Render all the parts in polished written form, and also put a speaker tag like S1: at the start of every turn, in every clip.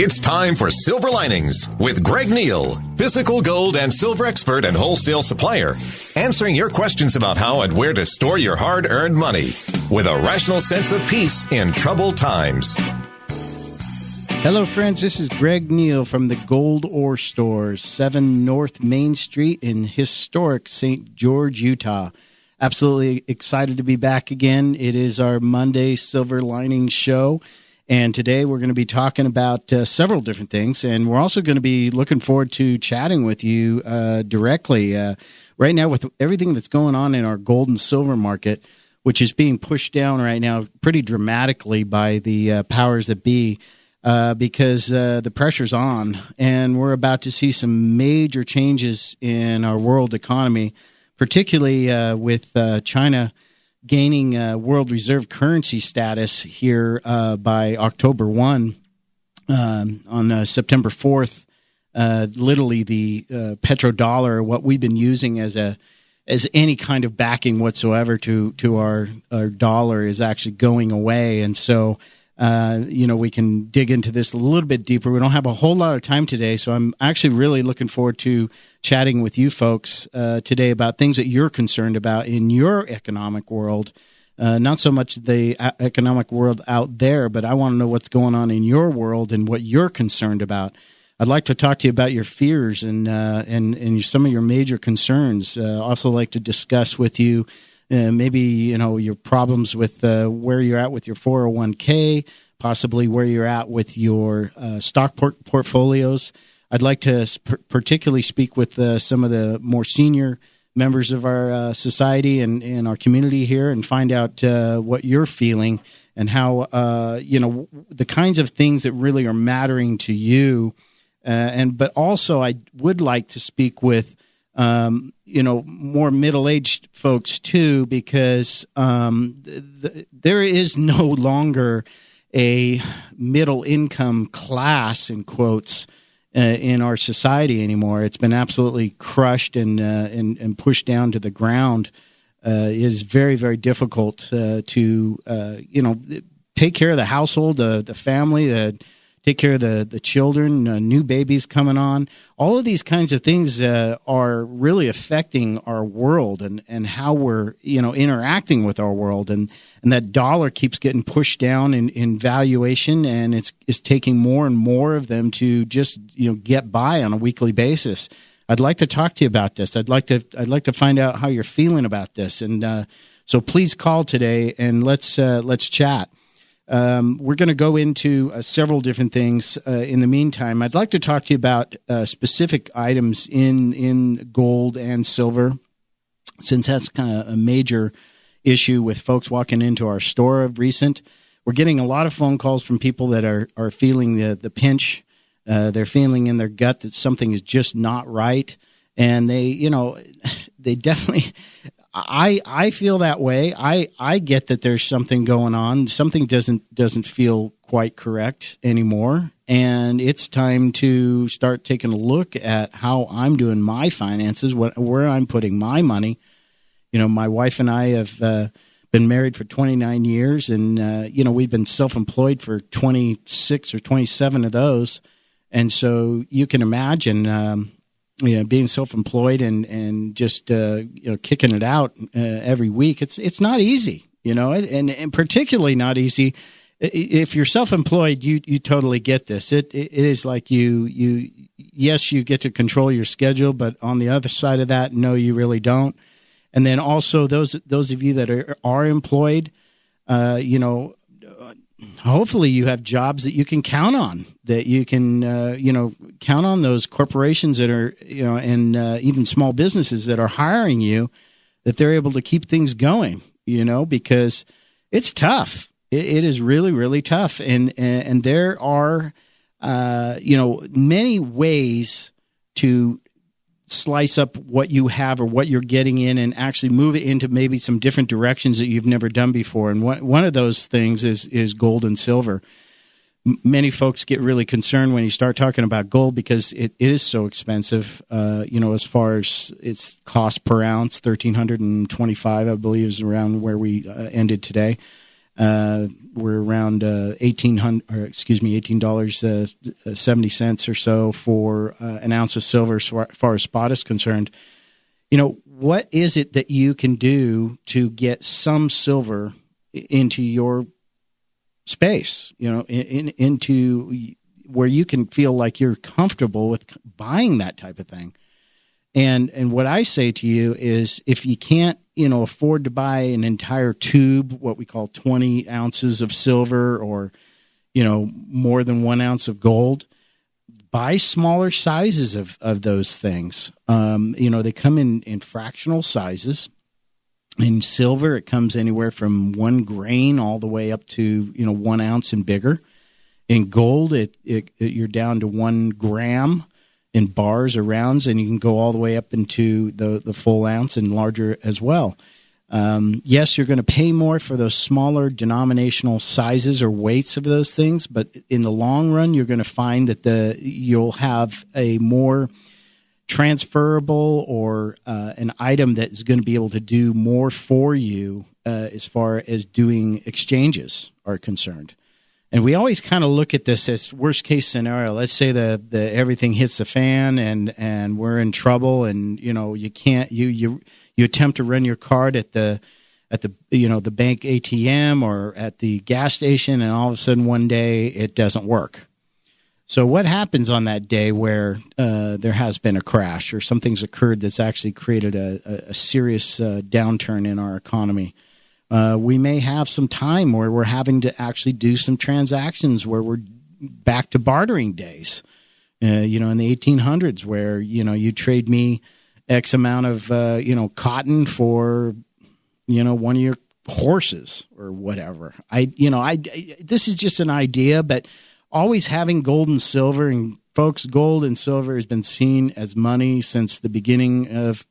S1: It's time for Silver Linings with Greg Neal, physical gold and silver expert and wholesale supplier, answering your questions about how and where to store your hard-earned money with a rational sense of peace in troubled times.
S2: Hello, friends. This is Greg Neal from the Gold Ore Stores, 7 North Main Street in historic St. George, Utah. Absolutely excited to be back again. It is our Monday Silver Linings show. And today we're going to be talking about several different things, and we're also going to be looking forward to chatting with you directly. Right now, with everything that's going on in our gold and silver market, which is being pushed down right now pretty dramatically by the powers that be, because the pressure's on, and we're about to see some major changes in our world economy, particularly with China gaining world reserve currency status here by October 1. On September 4th, literally the petrodollar, what we've been using as any kind of backing whatsoever to our dollar, is actually going away. And so, we can dig into this a little bit deeper. We don't have a whole lot of time today, so I'm actually really looking forward to chatting with you folks today about things that you're concerned about in your economic world. Not so much the economic world out there, but I want to know what's going on in your world and what you're concerned about. I'd like to talk to you about your fears and some of your major concerns. Also like to discuss with you maybe, your problems with where you're at with your 401k, possibly where you're at with your stock portfolios. I'd like to particularly speak with some of the more senior members of our society and our community here and find out what you're feeling and how, the kinds of things that really are mattering to you. But also I would like to speak with more middle-aged folks too, because there is no longer a middle-income class, in quotes, in our society anymore. It's been absolutely crushed and pushed down to the ground. It is very, very difficult to take care of the household, the family, take care of the children, new babies coming on. All of these kinds of things are really affecting our world and how we're, interacting with our world. And that dollar keeps getting pushed down in valuation, and it's taking more and more of them to just, get by on a weekly basis. I'd like to talk to you about this. I'd like to find out how you're feeling about this. And so please call today and let's chat. We're going to go into several different things. In the meantime, I'd like to talk to you about specific items in gold and silver, since that's kind of a major issue with folks walking into our store of recent. We're getting a lot of phone calls from people that are feeling the pinch. They're feeling in their gut that something is just not right, and they definitely. I feel that way. I get that there's something going on. Something doesn't feel quite correct anymore, and it's time to start taking a look at how I'm doing my finances, where I'm putting my money. My wife and I have been married for 29 years, and we've been self-employed for 26 or 27 of those, and so you can imagine. Being self-employed and just kicking it out every week, it's not easy, and particularly not easy if you're self-employed. You totally get this. It is like yes, you get to control your schedule, but on the other side of that, no, you really don't. And then also those of you that are employed, hopefully you have jobs that you can count on, that you can, count on those corporations that are, and even small businesses that are hiring you, that they're able to keep things going, because it's tough. It is really, really tough. And there are, many ways to slice up what you have or what you're getting in and actually move it into maybe some different directions that you've never done before. And one of those things is gold and silver. Many folks get really concerned when you start talking about gold because it is so expensive, as far as its cost per ounce, $1,325, I believe, is around where we ended today. We're around $18.70 or so for an ounce of silver as far as spot is concerned. What is it that you can do to get some silver into your space, into where you can feel like you're comfortable with buying that type of thing? And what I say to you is, if you can't, afford to buy an entire tube, what we call 20 ounces of silver, or, more than 1 ounce of gold, buy smaller sizes of those things. They come in fractional sizes. In silver, it comes anywhere from 1 grain all the way up to, 1 ounce and bigger. In gold, you're down to 1 gram in bars or rounds, and you can go all the way up into the full ounce and larger as well. Yes, you're going to pay more for those smaller denominational sizes or weights of those things, but in the long run, you're going to find that you'll have a more transferable or an item that is going to be able to do more for you as far as doing exchanges are concerned. And we always kind of look at this as worst case scenario. Let's say the everything hits the fan and we're in trouble, and you can't you attempt to run your card at the the bank ATM or at the gas station, and all of a sudden one day it doesn't work. So what happens on that day where there has been a crash or something's occurred that's actually created a serious downturn in our economy? We may have some time where we're having to actually do some transactions where we're back to bartering days, in the 1800s, where, you trade me X amount of, cotton for, one of your horses or whatever. This is just an idea, but always having gold and silver, and folks, gold and silver has been seen as money since the beginning of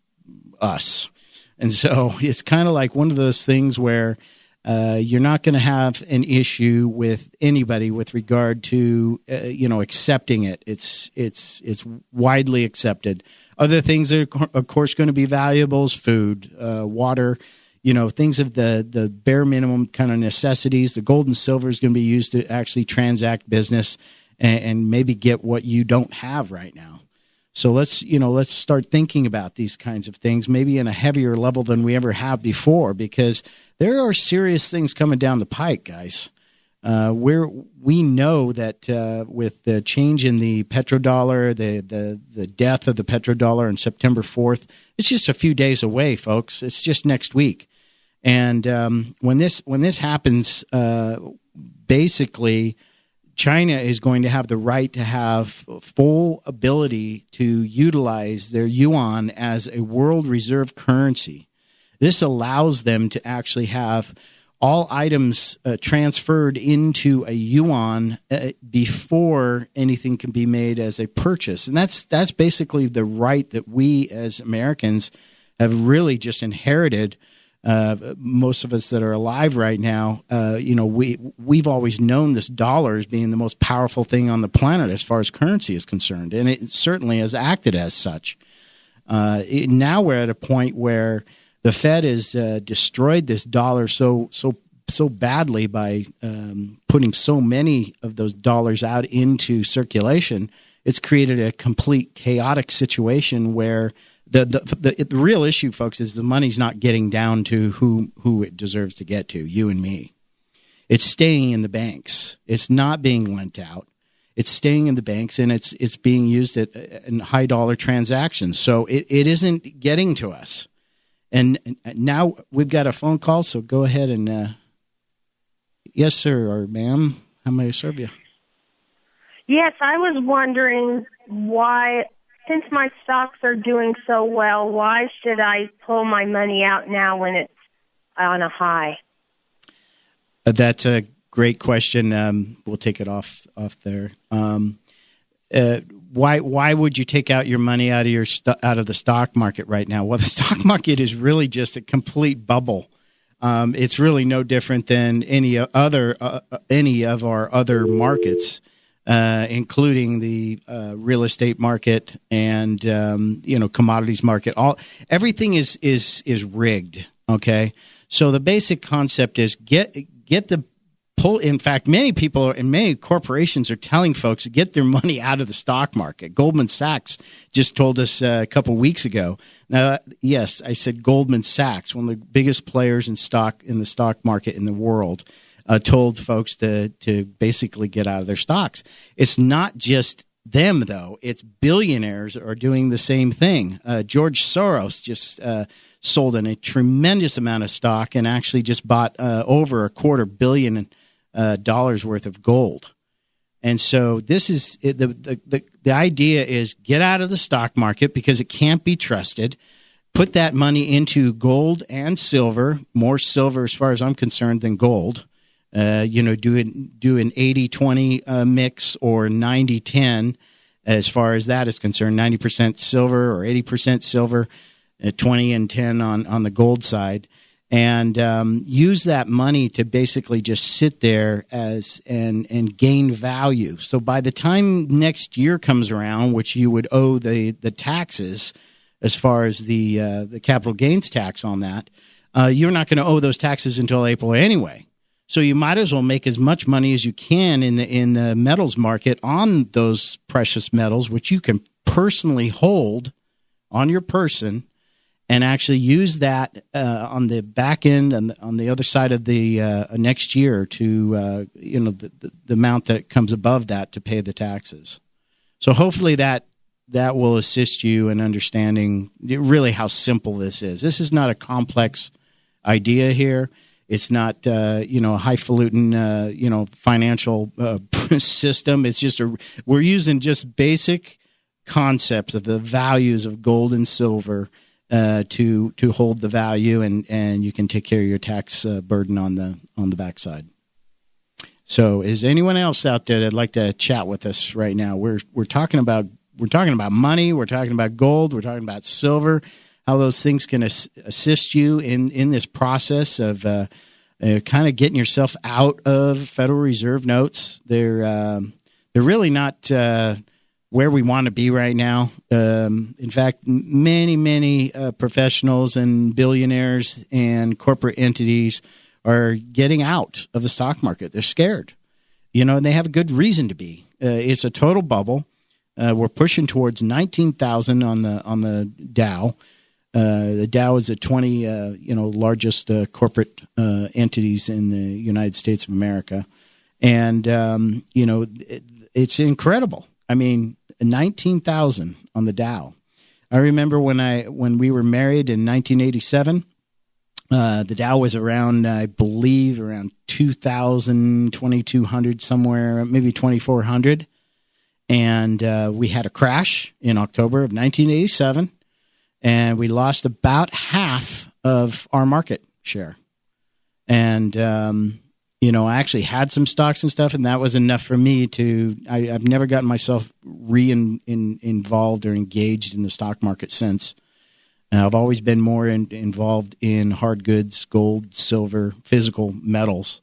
S2: us. And so it's kind of like one of those things where you're not going to have an issue with anybody with regard to accepting it. It's widely accepted. Other things that are, of course, going to be valuable is food, water, things of the bare minimum kind of necessities. The gold and silver is going to be used to actually transact business and maybe get what you don't have right now. So let's start thinking about these kinds of things, maybe in a heavier level than we ever have before, because there are serious things coming down the pike, guys. We know that with the change in the petrodollar, the death of the petrodollar on September 4th, it's just a few days away, folks. It's just next week. And when this happens, basically, China is going to have the right to have full ability to utilize their yuan as a world reserve currency. This allows them to actually have all items transferred into a yuan before anything can be made as a purchase. And that's basically the right that we as Americans have really just inherited. Most of us that are alive right now, we've always known this dollar as being the most powerful thing on the planet as far as currency is concerned, and it certainly has acted as such. Now we're at a point where the Fed has destroyed this dollar so badly by putting so many of those dollars out into circulation. It's created a complete chaotic situation where the real issue, folks, is the money's not getting down to who it deserves to get to, you and me. It's staying in the banks. It's not being lent out. It's staying in the banks, and it's being used in high dollar transactions. So it isn't getting to us. And now we've got a phone call, so go ahead and yes, sir, or ma'am, how may I serve you?
S3: Yes, I was wondering why, since my stocks are doing so well, why should I pull my money out now when it's on a high?
S2: That's a great question. We'll take it off there. Why would you take out your money out of the stock market right now? Well, the stock market is really just a complete bubble. It's really no different than any of our other markets. Including the real estate market and commodities market. Everything is rigged. Okay, so the basic concept is get get the pull. In fact, many people and many corporations are telling folks to get their money out of the stock market. Goldman Sachs just told us a couple weeks ago. Now, yes, I said Goldman Sachs, one of the biggest players in the stock market in the world, told folks to basically get out of their stocks. It's not just them, though. It's billionaires are doing the same thing. George Soros just sold in a tremendous amount of stock and actually just bought over $250 million worth of gold. And so this is the idea is get out of the stock market because it can't be trusted. Put that money into gold and silver, more silver as far as I'm concerned than gold. Do an 80-20 mix or 90-10 as far as that is concerned, 90% silver or 80% silver, 20 and 10 on the gold side. And use that money to basically just sit there and gain value. So by the time next year comes around, which you would owe the taxes as far as the capital gains tax on that, you're not going to owe those taxes until April anyway. So you might as well make as much money as you can in the metals market on those precious metals, which you can personally hold on your person, and actually use that on the back end and on the other side of the next year to the amount that comes above that to pay the taxes. So hopefully that will assist you in understanding really how simple this is. This is not a complex idea here. It's not, a highfalutin, financial system. It's just we're using just basic concepts of the values of gold and silver to hold the value, and you can take care of your tax burden on the backside. So, is anyone else out there that'd like to chat with us right now? We're talking about money. We're talking about gold. We're talking about silver. How those things can assist you in this process of kind of getting yourself out of Federal Reserve notes. They're really not where we want to be right now. In fact, many professionals and billionaires and corporate entities are getting out of the stock market. They're scared, and they have a good reason to be. It's a total bubble. We're pushing towards 19,000 on the Dow. The Dow is the 20 largest corporate entities in the United States of America, and it's incredible. I mean, 19,000 on the Dow. I remember when we were married in 1987, the Dow was around, I believe, around 2,000, 2,200 somewhere, maybe 2,400, and we had a crash in October of 1987. And we lost about half of our market share. And, I actually had some stocks and stuff, and that was enough for me I've never gotten myself involved or engaged in the stock market since. I've always been more involved in hard goods, gold, silver, physical metals.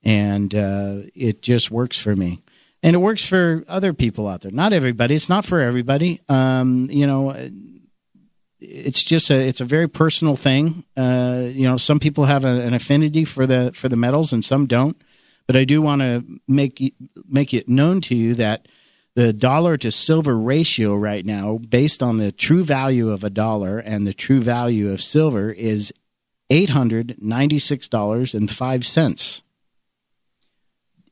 S2: And it just works for me. And it works for other people out there. Not everybody. It's not for everybody. It's a very personal thing. Some people have an affinity for the metals and some don't. But I do want to make it known to you that the dollar to silver ratio right now, based on the true value of a dollar and the true value of silver, is $896.05.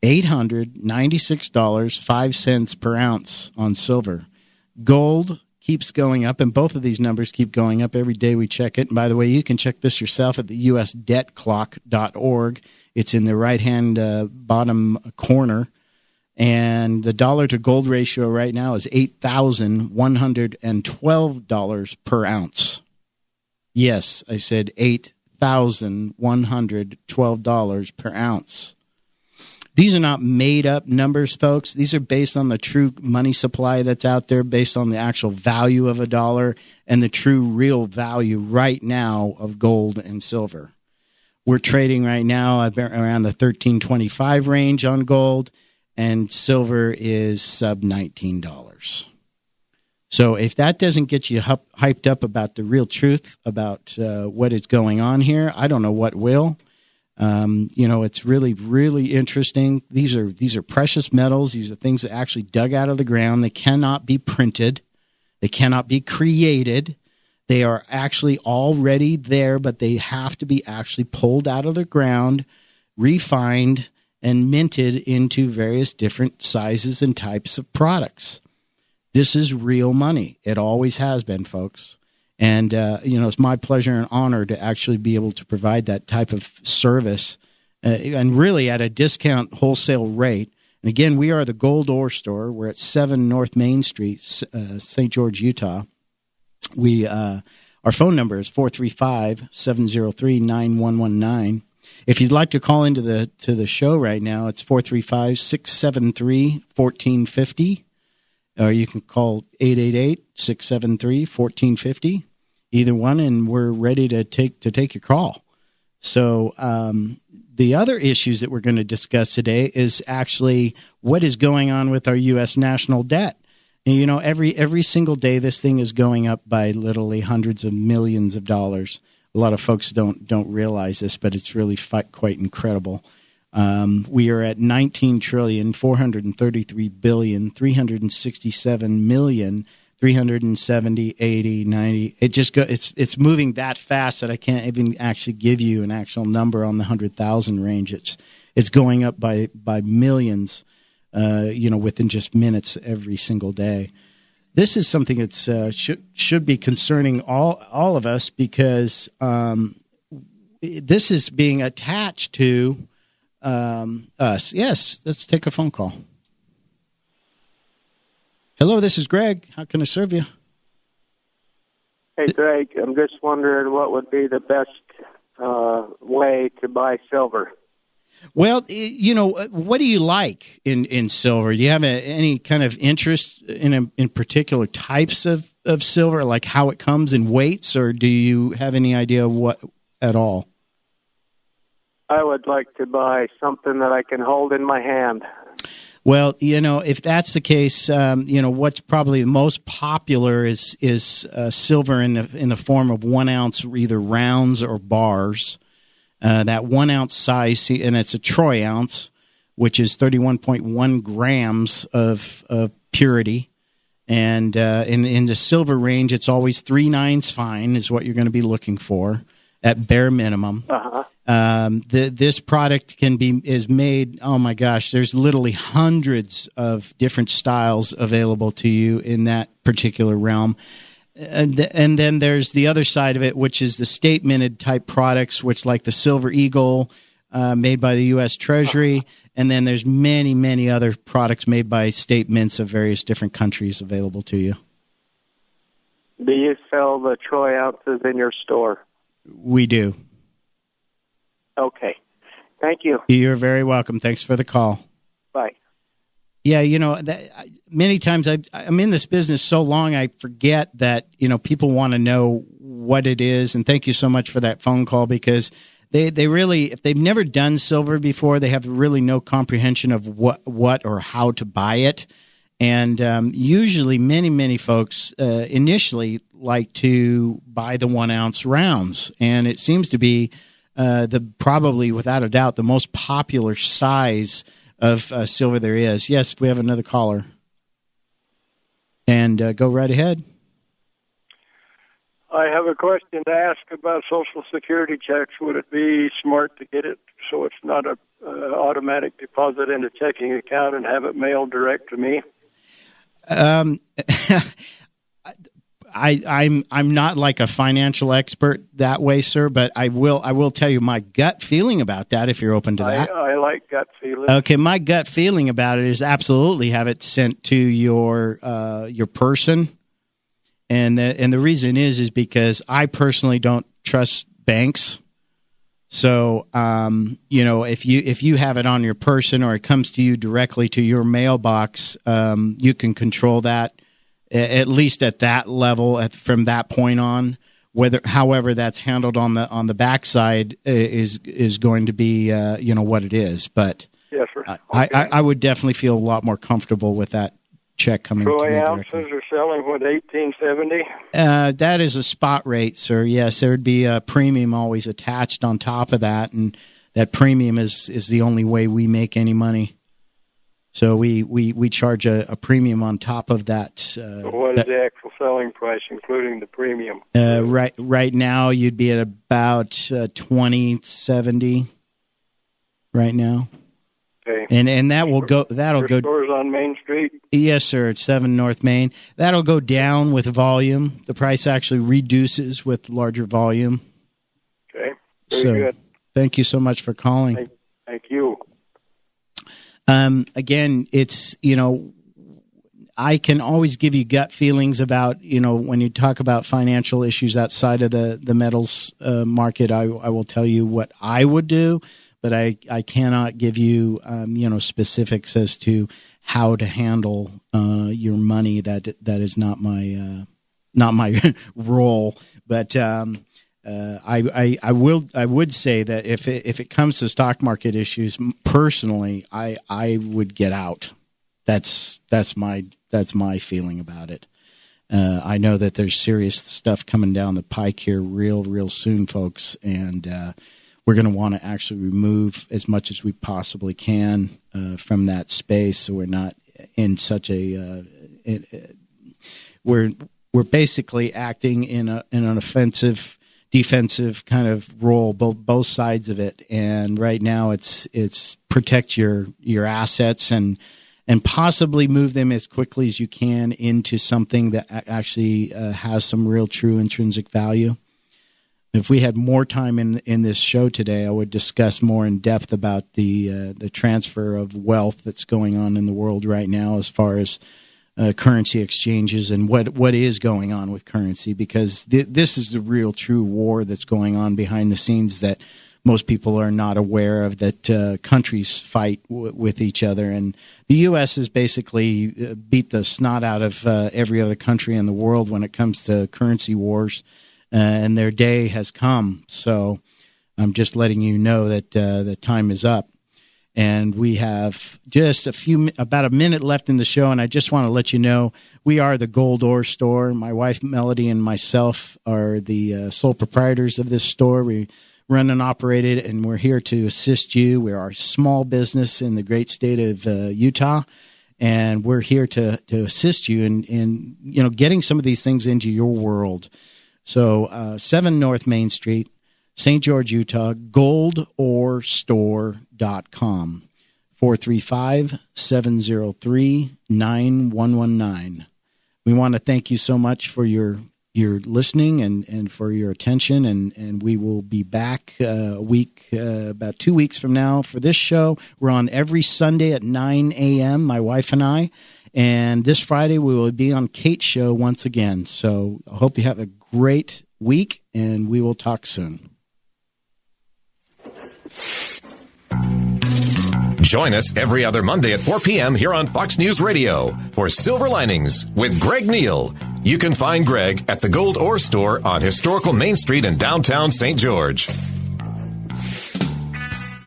S2: $896.05 per ounce on silver. Gold keeps going up, and both of these numbers keep going up every day we check it. And by the way, you can check this yourself at the usdebtclock.org. It's in the right-hand bottom corner. And the dollar to gold ratio right now is $8,112 per ounce. Yes, I said $8,112 per ounce. These are not made-up numbers, folks. These are based on the true money supply that's out there, based on the actual value of a dollar and the true real value right now of gold and silver. We're trading right now around the 1325 range on gold, and silver is sub $19. So if that doesn't get you hyped up about the real truth about what is going on here, I don't know what will. It's really, really interesting. These are precious metals. These are things that actually dug out of the ground. They cannot be printed. They cannot be created. They are actually already there, but they have to be actually pulled out of the ground, refined, and minted into various different sizes and types of products. This is real money. It always has been, folks. And, it's my pleasure and honor to actually be able to provide that type of service and really at a discount wholesale rate. And again, we are the Gold Ore Store. We're at 7 North Main Street, St. George, Utah. Our phone number is 435-703-9119. If you'd like to call into the show right now, it's 435-673-1450. Or you can call 888-673-1450. Either one, and we're ready to take your call. So the other issues that we're going to discuss today is actually what is going on with our U.S. national debt. And, every single day this thing is going up by literally hundreds of millions of dollars. A lot of folks don't realize this, but it's really quite incredible. We are at 19,433,367,370, 80, 90. It just it's moving that fast that I can't even actually give you an actual number on the 100,000 range. It's going up by millions, within just minutes every single day. This is something that's should be concerning all of us because this is being attached to us. Yes, let's take a phone call. Hello, this is Greg. How can I serve you?
S4: Hey, Greg, I'm just wondering what would be the best way to buy silver.
S2: Well, what do you like in silver? Do you have any kind of interest in particular types of silver, like how it comes in weights, or do you have any idea what at all?
S4: I would like to buy something that I can hold in my hand.
S2: Well, if that's the case, what's probably the most popular is silver in the form of 1 ounce, either rounds or bars. That 1 ounce size, and it's a troy ounce, which is 31.1 grams of purity. And in the silver range, it's always 3/9 fine is what you're going to be looking for at bare minimum.
S4: Uh-huh.
S2: This product is made. Oh my gosh, there's literally hundreds of different styles available to you in that particular realm. And then there's the other side of it, which is the state minted type products, which like the Silver Eagle, made by the U.S. Treasury, and then there's many, many other products made by state mints of various different countries available to you.
S4: Do you sell the troy ounces in your store?
S2: We do.
S4: Okay. Thank you.
S2: You're very welcome. Thanks for the call.
S4: Bye.
S2: Yeah, many times I'm in this business so long I forget that, people want to know what it is. And thank you so much for that phone call because they really, if they've never done silver before, they have really no comprehension of what or how to buy it. And usually many, many folks initially like to buy the 1 ounce rounds. And it seems to be probably without a doubt the most popular size of silver there is. Yes, we have another caller. And go right ahead.
S5: I have a question to ask about Social Security checks. Would it be smart to get it so it's not a automatic deposit in a checking account and have it mailed direct to me?
S2: I'm not like a financial expert that way, sir, but I will tell you my gut feeling about that if you're open to that.
S5: I like gut feeling.
S2: Okay, my gut feeling about it is absolutely have it sent to your person, and the reason is because I personally don't trust banks. So if you have it on your person or it comes to you directly to your mailbox, you can control that. At least at that level, from that point on, however that's handled on the backside is going to be what it is. But
S5: yes, sir.
S2: Okay. I would definitely feel a lot more comfortable with that check coming to me directly.
S5: Ounces are selling $18.70.
S2: That is a spot rate, sir. Yes, there would be a premium always attached on top of that, and that premium is the only way we make any money. So we charge a premium on top of that.
S5: What is the actual selling price, including the premium?
S2: Right now, you'd be at about $20.70 right now.
S5: Okay.
S2: And that'll go.
S5: Stores on Main Street.
S2: Yes, sir. It's 7 North Main. That'll go down with volume. The price actually reduces with larger volume.
S5: Okay. Very good.
S2: Thank you so much for calling.
S5: Thank you.
S2: Again, it's, I can always give you gut feelings about, when you talk about financial issues outside of the metals market, I will tell you what I would do, but I cannot give you, specifics as to how to handle your money. That is not my role. But I would say that if it comes to stock market issues, personally, I would get out. That's my feeling about it. I know that there's serious stuff coming down the pike here real soon, folks, and we're going to want to actually remove as much as we possibly can from that space, so we're not in such a we're basically acting in an offensive, defensive kind of role, both sides of it. And right now, it's protect your assets and possibly move them as quickly as you can into something that actually has some real, true intrinsic value. If we had more time in this show today, I would discuss more in depth about the transfer of wealth that's going on in the world right now, as far as currency exchanges and what is going on with currency, because this is the real, true war that's going on behind the scenes that most people are not aware of, that countries fight with each other. And the U.S. has basically beat the snot out of every other country in the world when it comes to currency wars. And their day has come. So I'm just letting you know that the time is up. And we have just about a minute left in the show. And I just want to let you know, we are the Gold Ore Store. My wife, Melody, and myself are the sole proprietors of this store. We run and operate it, and we're here to assist you. We are a small business in the great state of Utah. And we're here to assist you in getting some of these things into your world. So 7 North Main Street, St. George, Utah, goldorestore.com, 435-703-9119. We want to thank you so much for your listening and for your attention, and we will be back about 2 weeks from now for this show. We're on every Sunday at 9 a.m., my wife and I. And this Friday, we will be on Kate's show once again. So I hope you have a great week, and we will talk soon.
S1: Join us every other Monday at 4 p.m. here on Fox News Radio for Silver Linings with Greg Neal. You can find Greg at the Gold Ore Store on historical Main Street in downtown St. George.